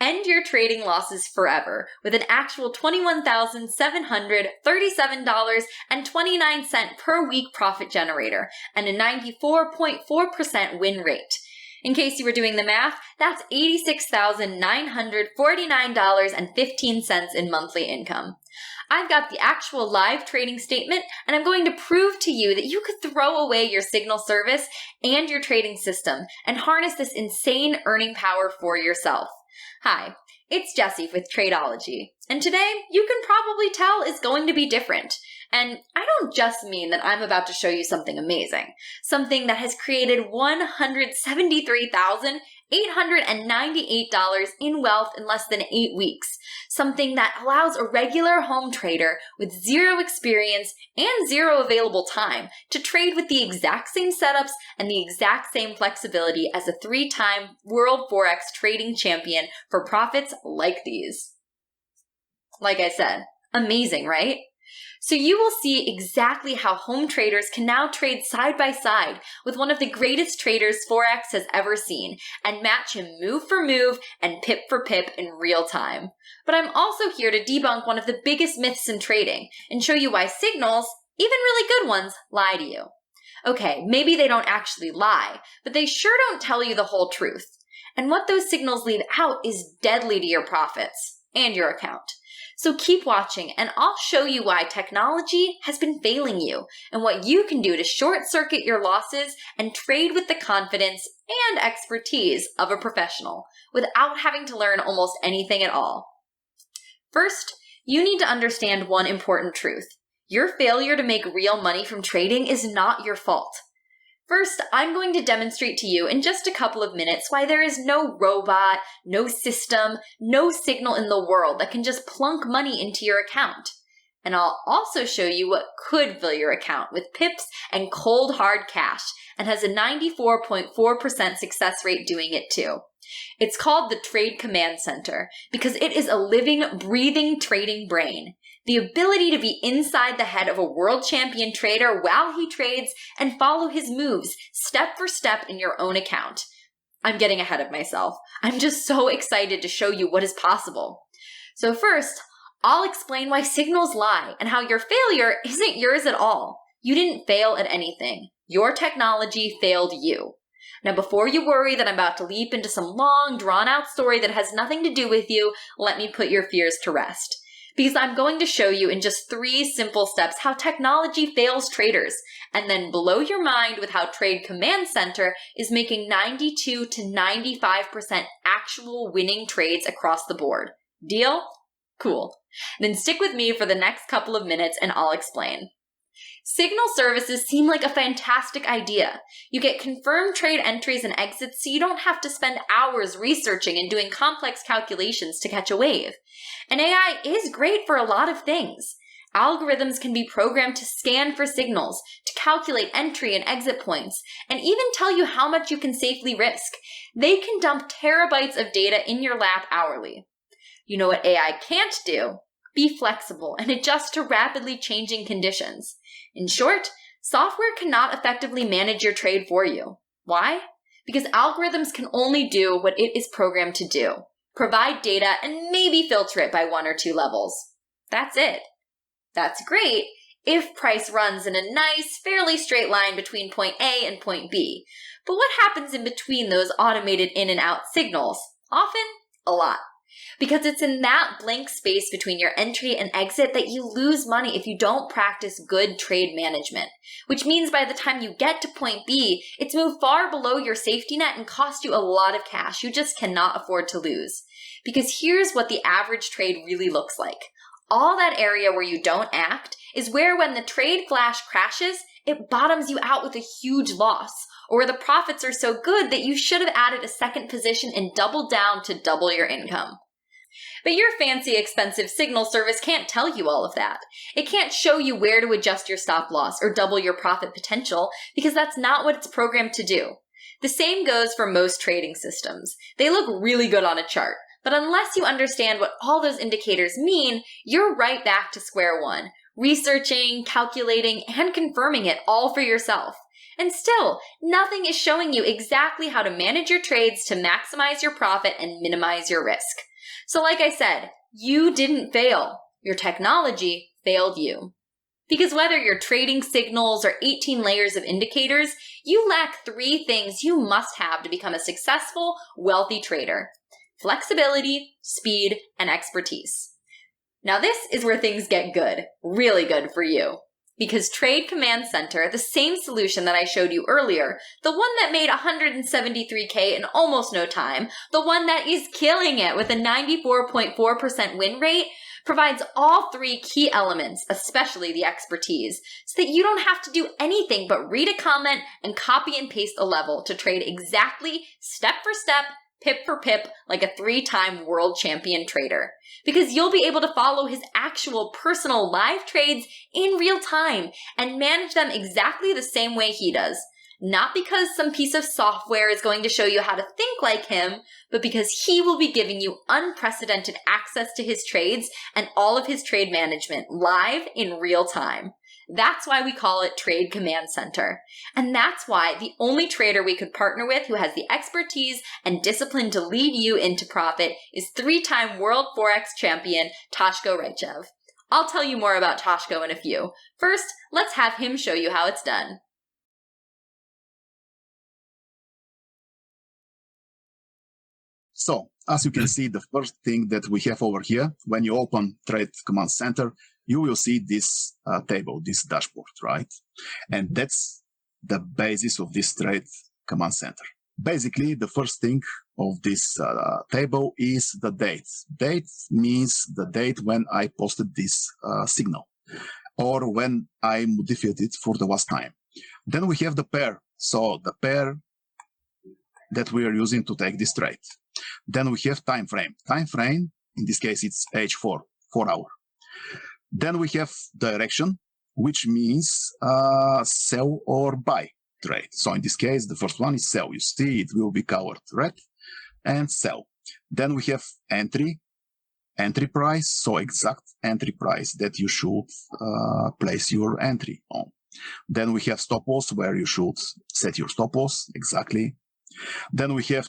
End your trading losses forever with an actual $21,737.29 per week profit generator and a 94.4% win rate. In case you were doing the math, that's $86,949.15 in monthly income. I've got the actual live trading statement, and I'm going to prove to you that you could throw away your signal service and your trading system and harness this insane earning power for yourself. Hi, it's Jessie with Tradeology, and today you can probably tell is going to be different. And I don't just mean that I'm about to show you something amazing, something that has created $173,898 in wealth in less than 8 weeks, something that allows a regular home trader with zero experience and zero available time to trade with the exact same setups and the exact same flexibility as a 3-time World Forex trading champion for profits like these. Like I said, amazing, right? So you will see exactly how home traders can now trade side by side with one of the greatest traders Forex has ever seen and match him move for move and pip for pip in real time. But I'm also here to debunk one of the biggest myths in trading and show you why signals, even really good ones, lie to you. Okay, maybe they don't actually lie, but they sure don't tell you the whole truth. And what those signals leave out is deadly to your profits and your account. So keep watching and I'll show you why technology has been failing you and what you can do to short circuit your losses and trade with the confidence and expertise of a professional without having to learn almost anything at all. First, you need to understand one important truth. Your failure to make real money from trading is not your fault. First, I'm going to demonstrate to you in just a couple of minutes why there is no robot, no system, no signal in the world that can just plunk money into your account. And I'll also show you what could fill your account with pips and cold hard cash and has a 94.4% success rate doing it too. It's called the Trade Command Center because it is a living, breathing trading brain. The ability to be inside the head of a world champion trader while he trades and follow his moves step for step in your own account. I'm getting ahead of myself. I'm just so excited to show you what is possible. So first, I'll explain why signals lie and how your failure isn't yours at all. You didn't fail at anything. Your technology failed you. Now, before you worry that I'm about to leap into some long, drawn-out story that has nothing to do with you, let me put your fears to rest. Because I'm going to show you in just 3 simple steps how technology fails traders, and then blow your mind with how Trade Command Center is making 92 to 95% actual winning trades across the board. Deal? Cool. Then stick with me for the next couple of minutes and I'll explain. Signal services seem like a fantastic idea. You get confirmed trade entries and exits so you don't have to spend hours researching and doing complex calculations to catch a wave. And AI is great for a lot of things. Algorithms can be programmed to scan for signals, to calculate entry and exit points, and even tell you how much you can safely risk. They can dump terabytes of data in your lap hourly. You know what AI can't do? Be flexible and adjust to rapidly changing conditions. In short, software cannot effectively manage your trade for you. Why? Because algorithms can only do what it is programmed to do. Provide data and maybe filter it by 1 or 2 levels. That's it. That's great if price runs in a nice, fairly straight line between point A and point B. But what happens in between those automated in and out signals? Often, a lot. Because it's in that blank space between your entry and exit that you lose money if you don't practice good trade management. Which means by the time you get to point B, it's moved far below your safety net and cost you a lot of cash you just cannot afford to lose. Because here's what the average trade really looks like. All that area where you don't act is where when the trade flash crashes, it bottoms you out with a huge loss, or where the profits are so good that you should have added a second position and doubled down to double your income. But your fancy, expensive signal service can't tell you all of that. It can't show you where to adjust your stop loss or double your profit potential because that's not what it's programmed to do. The same goes for most trading systems. They look really good on a chart, but unless you understand what all those indicators mean, you're right back to square one, researching, calculating, and confirming it all for yourself. And still, nothing is showing you exactly how to manage your trades to maximize your profit and minimize your risk. So like I said, you didn't fail. Your technology failed you. Because whether you're trading signals or 18 layers of indicators, you lack 3 things you must have to become a successful, wealthy trader: flexibility, speed, and expertise. Now this is where things get good, really good for you. Because Trade Command Center, the same solution that I showed you earlier, the one that made $173K in almost no time, the one that is killing it with a 94.4% win rate, provides all 3 key elements, especially the expertise, so that you don't have to do anything but read a comment and copy and paste a level to trade exactly, step for step, pip for pip, like a 3-time world champion trader. Because you'll be able to follow his actual personal live trades in real time and manage them exactly the same way he does. Not because some piece of software is going to show you how to think like him, but because he will be giving you unprecedented access to his trades and all of his trade management live in real time. That's why we call it Trade Command Center. And that's why the only trader we could partner with who has the expertise and discipline to lead you into profit is 3-time world Forex champion Toshko Raichev. I'll tell you more about Toshko in a few. First, let's have him show you how it's done. So, as you can see, the first thing that we have over here, when you open Trade Command Center, you will see this table, this dashboard, right? And that's the basis of this Trade Command Center. Basically, the first thing of this table is the date. Date means the date when I posted this signal or when I modified it for the last time. Then we have the pair. So the pair that we are using to take this trade. Then we have time frame. Time frame, in this case, it's H4, 4 hour. Then we have direction, which means sell or buy trade. So in this case, the first one is sell. You see, it will be colored red and sell. Then we have entry price. So exact entry price that you should place your entry on. Then we have stop loss, where you should set your stop loss exactly. Then we have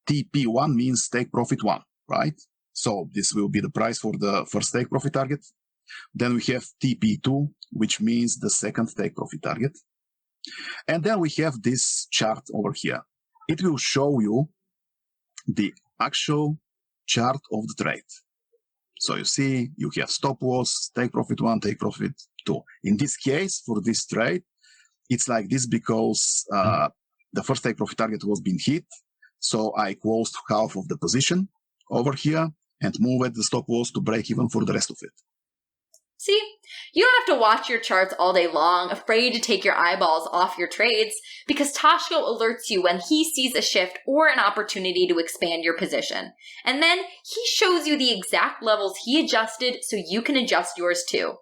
TP1, means take profit 1, right? So this will be the price for the first take profit target. Then we have TP2, which means the second take profit target. And then we have this chart over here. It will show you the actual chart of the trade. So you see, you have stop loss, take profit 1, take profit 2. In this case, for this trade, it's like this because the first take profit target was being hit. So I closed half of the position over here and moved the stop loss to break even for the rest of it. See, you don't have to watch your charts all day long, afraid to take your eyeballs off your trades, because Toshko alerts you when he sees a shift or an opportunity to expand your position. And then he shows you the exact levels he adjusted so you can adjust yours too.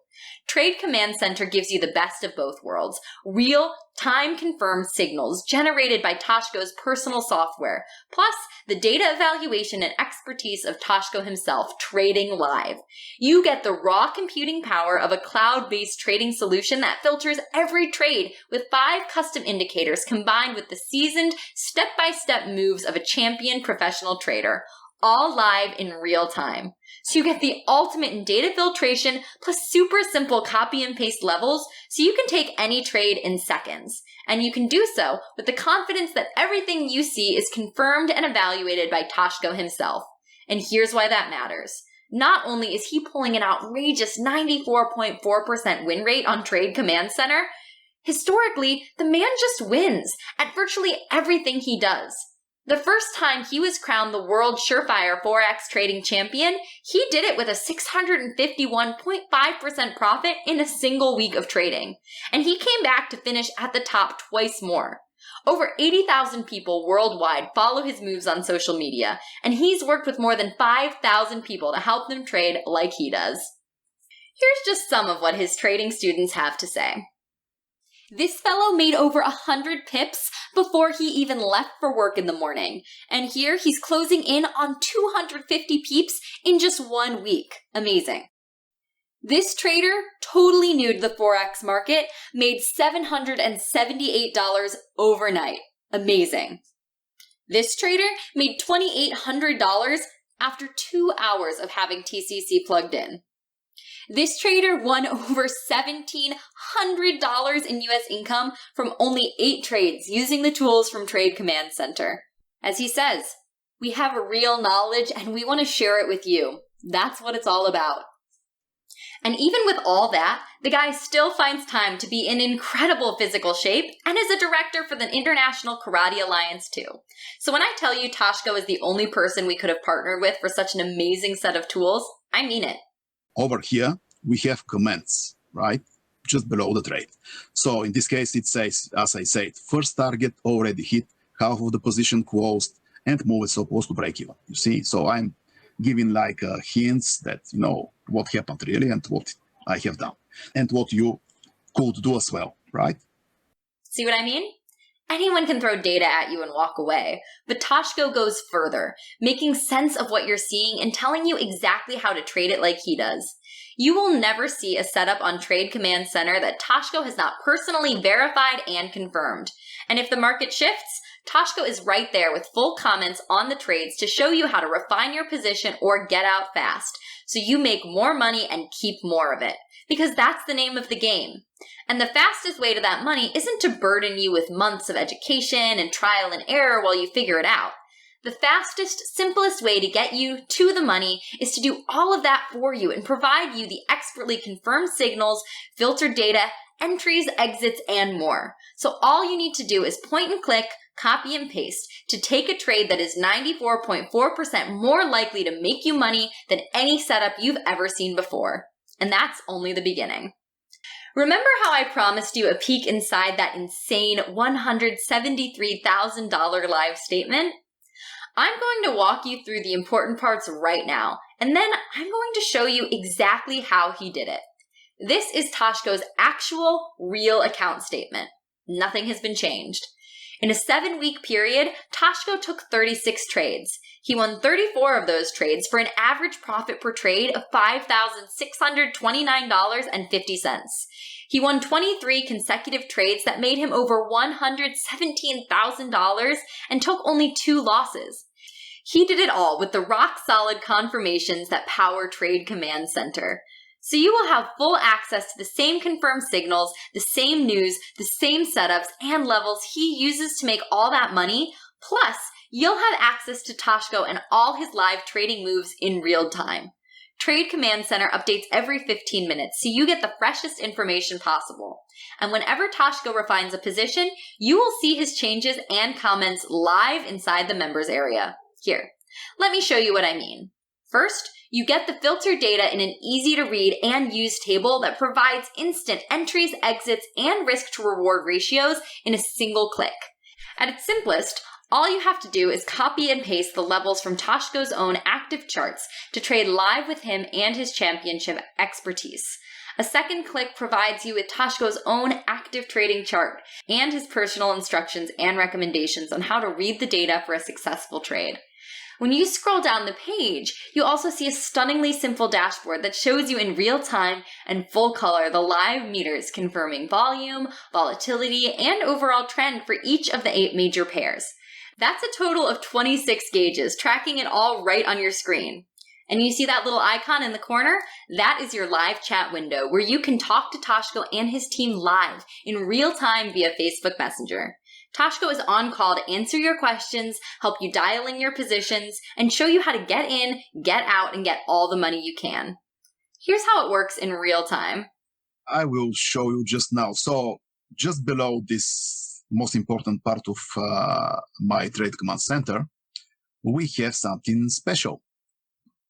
Trade Command Center gives you the best of both worlds, real, time-confirmed signals generated by Toshko's personal software, plus the data evaluation and expertise of Toshko himself trading live. You get the raw computing power of a cloud-based trading solution that filters every trade with 5 custom indicators combined with the seasoned, step-by-step moves of a champion professional trader, all live in real time. So you get the ultimate in data filtration plus super simple copy and paste levels so you can take any trade in seconds. And you can do so with the confidence that everything you see is confirmed and evaluated by Toshko himself. And here's why that matters. Not only is he pulling an outrageous 94.4% win rate on Trade Command Center, historically, the man just wins at virtually everything he does. The first time he was crowned the world surefire Forex trading champion, he did it with a 651.5% profit in a single week of trading. And he came back to finish at the top twice more. Over 80,000 people worldwide follow his moves on social media, and he's worked with more than 5,000 people to help them trade like he does. Here's just some of what his trading students have to say. This fellow made over 100 pips before he even left for work in the morning. And here he's closing in on 250 peeps in just 1 week. Amazing. This trader, totally new to the Forex market, made $778 overnight. Amazing. This trader made $2,800 after 2 hours of having TCC plugged in. This trader won over $1,700 in US income from only 8 trades using the tools from Trade Command Center. As he says, we have real knowledge and we want to share it with you. That's what it's all about. And even with all that, the guy still finds time to be in incredible physical shape and is a director for the International Karate Alliance too. So when I tell you Toshko is the only person we could have partnered with for such an amazing set of tools, I mean it. Over here, we have comments, right? Just below the trade. So in this case, it says, as I said, first target already hit, half of the position closed, and move is supposed to break even. You see? So I'm giving like hints that, what happened really and what I have done and what you could do as well, right? See what I mean? Anyone can throw data at you and walk away, but Toshko goes further, making sense of what you're seeing and telling you exactly how to trade it like he does. You will never see a setup on Trade Command Center that Toshko has not personally verified and confirmed. And if the market shifts, Toshko is right there with full comments on the trades to show you how to refine your position or get out fast, so you make more money and keep more of it. Because that's the name of the game. And the fastest way to that money isn't to burden you with months of education and trial and error while you figure it out. The fastest, simplest way to get you to the money is to do all of that for you and provide you the expertly confirmed signals, filtered data, entries, exits, and more. So all you need to do is point and click, copy and paste to take a trade that is 94.4% more likely to make you money than any setup you've ever seen before. And that's only the beginning. Remember how I promised you a peek inside that insane $173,000 live statement? I'm going to walk you through the important parts right now, and then I'm going to show you exactly how he did it. This is Toshko's actual, real account statement. Nothing has been changed. In a 7-week period, Toshko took 36 trades. He won 34 of those trades for an average profit per trade of $5,629.50. He won 23 consecutive trades that made him over $117,000 and took only 2 losses. He did it all with the rock-solid confirmations that power Trade Command Center. So you will have full access to the same confirmed signals, the same news, the same setups, and levels he uses to make all that money. Plus, you'll have access to Toshko and all his live trading moves in real time. Trade Command Center updates every 15 minutes, so you get the freshest information possible. And whenever Toshko refines a position, you will see his changes and comments live inside the members area. Here, let me show you what I mean. First, you get the filtered data in an easy-to-read and use table that provides instant entries, exits, and risk-to-reward ratios in a single click. At its simplest, all you have to do is copy and paste the levels from Toshko's own active charts to trade live with him and his championship expertise. A second click provides you with Toshko's own active trading chart and his personal instructions and recommendations on how to read the data for a successful trade. When you scroll down the page, you also see a stunningly simple dashboard that shows you in real time and full color the live meters confirming volume, volatility, and overall trend for each of the 8 major pairs. That's a total of 26 gauges, tracking it all right on your screen. And you see that little icon in the corner? That is your live chat window where you can talk to Toshko and his team live in real time via Facebook Messenger. Toshko is on call to answer your questions, help you dial in your positions, and show you how to get in, get out, and get all the money you can. Here's how it works in real time. I will show you just now. So just below this most important part of my Trade Command Center, we have something special.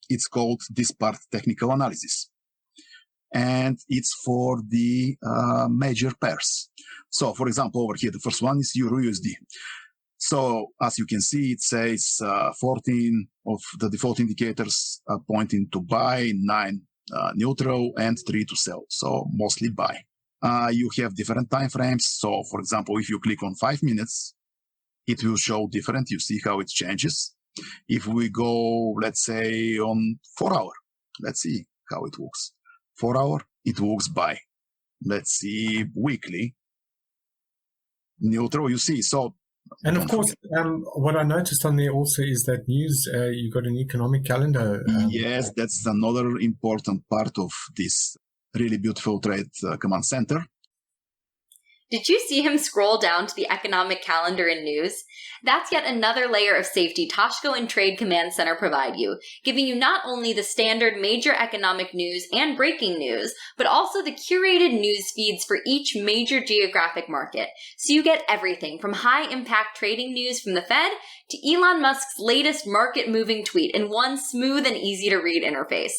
It's called this part technical analysis. And it's for the major pairs. So, for example, over here, the first one is Euro-USD. So, as you can see, it says 14 of the default indicators are pointing to buy, 9 neutral, and 3 to sell. So, mostly buy. You have different time frames. So, for example, if you click on 5 minutes, it will show different. You see how it changes. If we go, let's say, on 4 hour, let's see how it looks. 4-hour, it works by, let's see, weekly. Neutral, you see. So, and of course, what I noticed on there also is that news, you got an economic calendar. Yes, that's another important part of this really beautiful trade command center. Did you see him scroll down to the economic calendar in news? That's yet another layer of safety Toshko and Trade Command Center provide you, giving you not only the standard major economic news and breaking news, but also the curated news feeds for each major geographic market. So you get everything from high-impact trading news from the Fed to Elon Musk's latest market-moving tweet in one smooth and easy-to-read interface.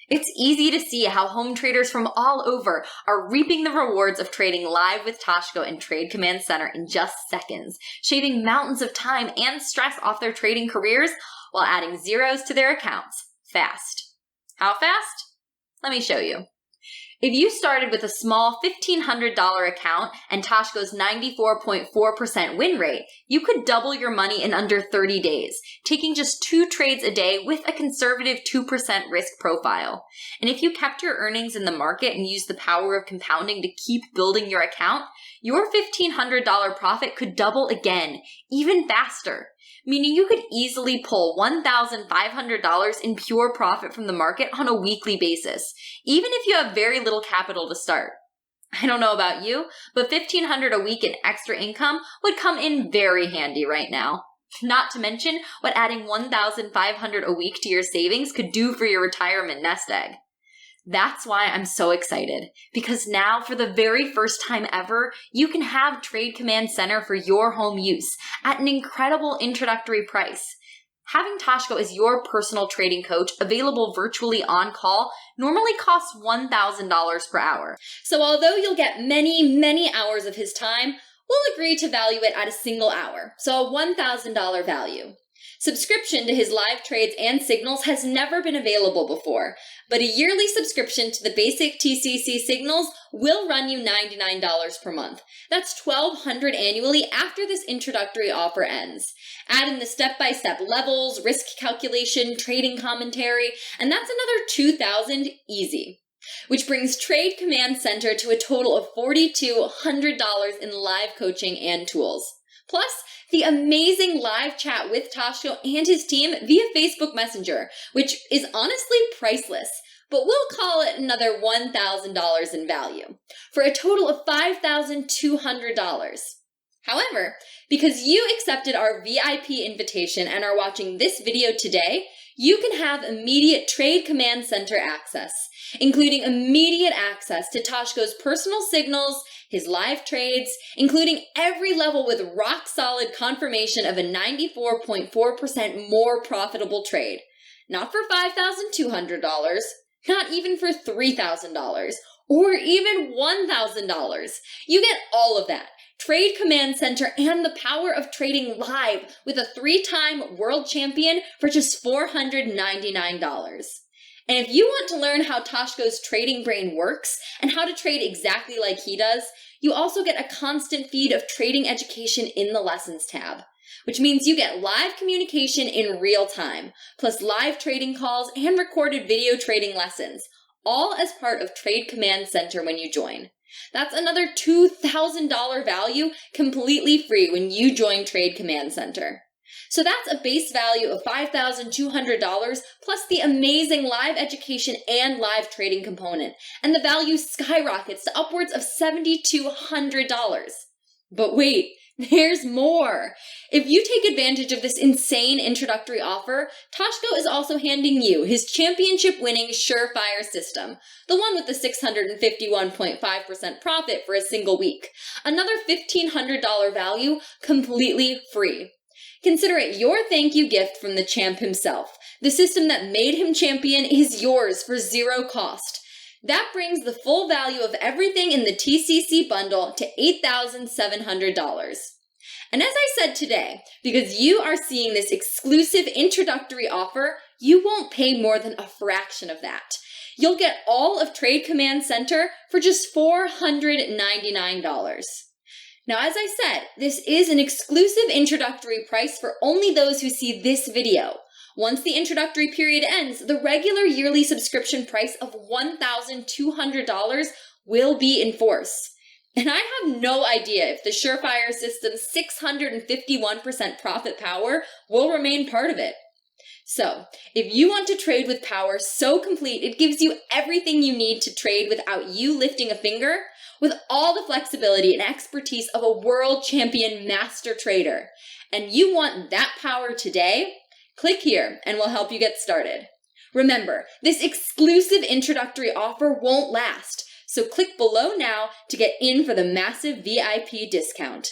It's easy to see how home traders from all over are reaping the rewards of trading live with Toshko and Trade Command Center in just seconds, shaving mountains of time and stress off their trading careers while adding zeros to their accounts fast. How fast? Let me show you. If you started with a small $1,500 account and Toshko's 94.4% win rate, you could double your money in under 30 days, taking just 2 trades a day with a conservative 2% risk profile. And if you kept your earnings in the market and used the power of compounding to keep building your account, your $1,500 profit could double again, even faster. Meaning you could easily pull $1,500 in pure profit from the market on a weekly basis, even if you have very little capital to start. I don't know about you, but $1,500 a week in extra income would come in very handy right now. Not to mention what adding $1,500 a week to your savings could do for your retirement nest egg. That's why I'm so excited, because now for the very first time ever, you can have Trade Command Center for your home use at an incredible introductory price. Having Toshko as your personal trading coach available virtually on call normally costs $1,000 per hour. So although you'll get many hours of his time, we'll agree to value it at a single hour, so a $1,000 value. Subscription to his live trades and signals has never been available before, but a yearly subscription to the basic TCC signals will run you $99 per month. That's $1,200 annually after this introductory offer ends. Add in the step-by-step levels, risk calculation, trading commentary, and that's another $2,000 easy. Which brings Trade Command Center to a total of $4,200 in live coaching and tools. Plus, the amazing live chat with Toshko and his team via Facebook Messenger, which is honestly priceless, but we'll call it another $1,000 in value, for a total of $5,200. However, because you accepted our VIP invitation and are watching this video today, you can have immediate Trade Command Center access, including immediate access to Toshko's personal signals, his live trades, including every level with rock-solid confirmation of a 94.4% more profitable trade. Not for $5,200, not even for $3,000, or even $1,000. You get all of that. Trade Command Center and the power of trading live with a 3-time world champion for just $499. And if you want to learn how Toshko's trading brain works and how to trade exactly like he does, you also get a constant feed of trading education in the Lessons tab, which means you get live communication in real time, plus live trading calls and recorded video trading lessons, all as part of Trade Command Center when you join. That's another $2,000 value completely free when you join Trade Command Center. So that's a base value of $5,200 plus the amazing live education and live trading component, and the value skyrockets to upwards of $7,200. But wait, there's more. If you take advantage of this insane introductory offer, Toshko is also handing you his championship-winning Surefire system, the one with the 651.5% profit for a single week. Another $1,500 value completely free. Consider it your thank you gift from the champ himself. The system that made him champion is yours for zero cost. That brings the full value of everything in the TCC bundle to $8,700. And as I said today, because you are seeing this exclusive introductory offer, you won't pay more than a fraction of that. You'll get all of Trade Command Center for just $499. Now, as I said, this is an exclusive introductory price for only those who see this video. Once the introductory period ends, the regular yearly subscription price of $1,200 will be in force. And I have no idea if the Surefire system's 651% profit power will remain part of it. So, if you want to trade with power so complete it gives you everything you need to trade without you lifting a finger, with all the flexibility and expertise of a world champion master trader, and you want that power today, click here and we'll help you get started. Remember, this exclusive introductory offer won't last, so click below now to get in for the massive VIP discount.